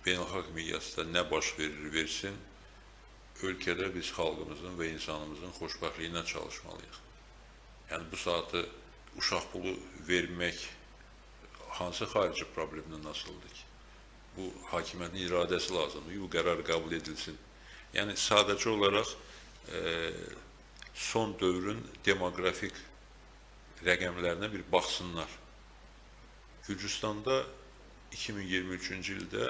beynəlxalq miqyasda nə baş verir versin, ölkədə biz xalqımızın və insanımızın xoşbəxtliyinə çalışmalıyıq. Yəni bu saatı uşaq pulu vermək hansı xarici problemdən asılıdır ki? Bu hakimiyyətin iradəsi lazımdır, bu qərar qəbul edilsin. Yəni sadəcə olaraq son dövrün demoqrafik rəqəmlərinə bir baxsınlar. Gürcüstanda 2023-cü ildə,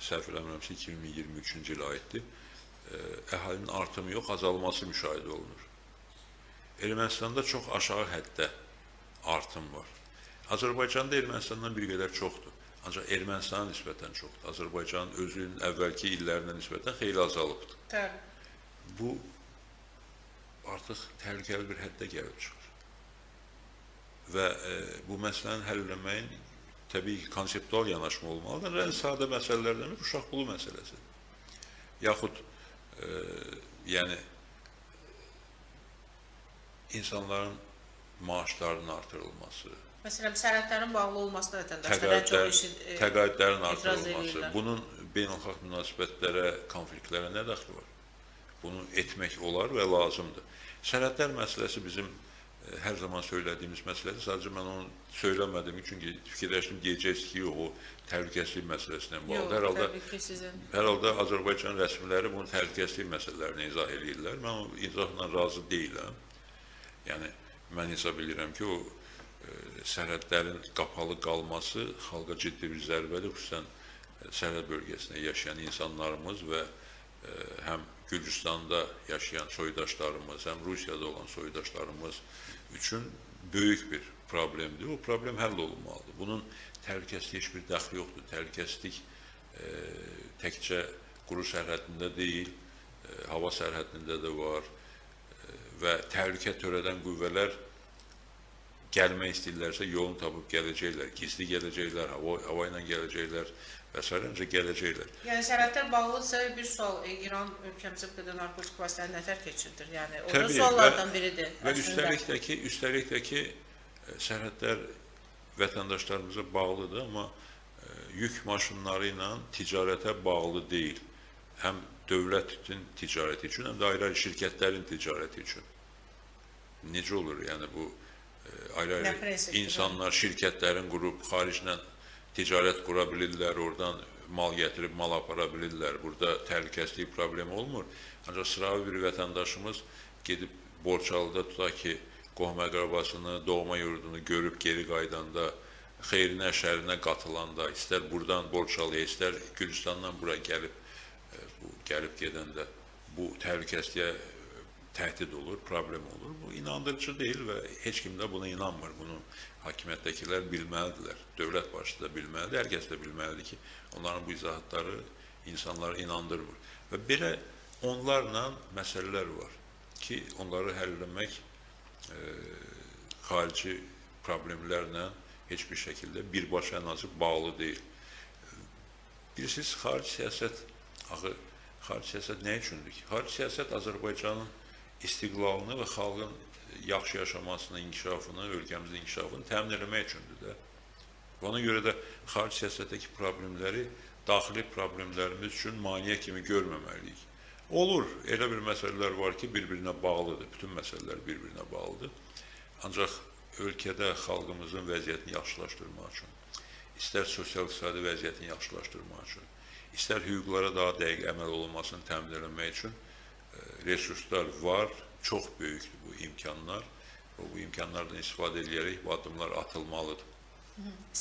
səhv eləmirəmsə 2023-cü ilə aiddir, əhalinin artımı yox, azalması müşahidə olunur. Ermənistanda çox aşağı həddə artım var. Azərbaycanda Ermənistandan bir qədər çoxdur. Ancaq Ermənistana nisbətən çoxdur. Azərbaycanın özünün əvvəlki illərinə nisbətən xeyli azalıbdır. Təbii. Bu artıq təhlükəli bir həddə gəlib çıxır. Və bu məsələni həll etməyin təbii ki, konseptual yanaşma olmalıdır. Ən sadə məsələlərdən bir uşaq pulu məsələsidir. Yaxud yəni insanların maaşlarının artırılması, Məsələn, sənədlərin bağlı olmasına vətəndaşlar təqaüdlərin artırılması, bunun beynəlxalq münasibətlərə, konfliktlərə nə daxili var? Bunu etmək olar və lazımdır. Sənədlər məsələsi bizim hər zaman söylədiyimiz məsələdir. Sadəcə mən onu söyləmədim, çünki fikirləşdim, deyəcəksiniz ki, yox, o təhlükəsizlik məsələsinə bağlıdır. Hər halda Azərbaycan rəsmiləri bunu təhlükəsizlik məsələlərini izah edirlər. Mən o izahla razı deyiləm. Yəni, mən hesab edirəm ki, o sərhədlərin qapalı qalması xalqa ciddi bir zərbədir, xüsusən sərhəd bölgəsində yaşayan insanlarımız və həm Gürcüstanda yaşayan soydaşlarımız, həm Rusiyada olan soydaşlarımız üçün böyük bir problemdir. O problem həll olunmalıdır. Bunun təhlükəsizliyə heç bir dəxli yoxdur. Təhlükəsizlik təkcə quru sərhədində deyil, hava sərhədində də var və təhlükə törədən qüvvələr gəlmək istəyirlərsə yolunu tapıb gələcəklər, gizli gələcəklər, hava ilə gələcəklər və s. gələcəklər. Yəni sərhədlər bağlıdırsa bir sual, İran ölkəmizə bu qədər narkotik vasitələri nətər keçirdir? Yəni o da suallardan biridir. Və üstəlik də ki, sərhədlər vətəndaşlarımıza bağlıdır, amma yük maşınları ilə ticarətə bağlı deyil. Həm dövlətin ticarəti üçün, həm də ayrı-ayrı şirkətlərin ticarəti üçün. Necə olur? Yəni bu ayrı-ayrı insanlar şirkətlərin qurub, xariclə ticarət qura bilirlər, oradan mal gətirib mal apara bilirlər. Burada təhlükəsizlik problemi olmur. Ancaq sıravi bir vətəndaşımız gedib Borçalıda tutaq ki, qohum-əqrabasını, doğma yurdunu görüb geri qaydanda, xeyrinə, şərinə qatılanda, istər buradan Borçalıya, istər Gürcüstandan bura gəlib gedəndə bu təhlükəsizliyə təhdid olur, problem olur. Bu inandırıcı deyil və heç kim də buna inanmır. Bunu hakimiyyətdəkilər bilməlidirlər. Dövlət başçısı da bilməlidir, hər kəs də bilməlidir ki, onların bu izahatları insanları inandırmır. Və belə onlarla məsələlər var ki, onları həll etmək xarici problemlərlə heç bir şəkildə birbaşa bağlı deyil. Bilirsiniz, xarici siyasət nə üçündür ki? Xarici siyasət Azərbaycanın istiqlalını və xalqın yaxşı yaşamasını, inkişafını, ölkəmizin inkişafını təmin etmək üçündür də. Ona görə də xarici siyasətdəki problemləri daxili problemlərimiz üçün maneə kimi görməməliyik. Olur, elə bir məsələlər var ki, bir-birinə bağlıdır, bütün məsələlər bir-birinə bağlıdır. Ancaq ölkədə xalqımızın vəziyyətini yaxşılaşdırmaq üçün, istər sosial-iqtisadi vəziyyətini yaxşılaşdırmaq üçün, istər hüquqlara daha dəqiq əməl olunmasını təmin etmək üçün resurslar var, çox böyükdür bu imkanlar. Bu imkanlardan istifadə edərək bu addımlar atılmalıdır.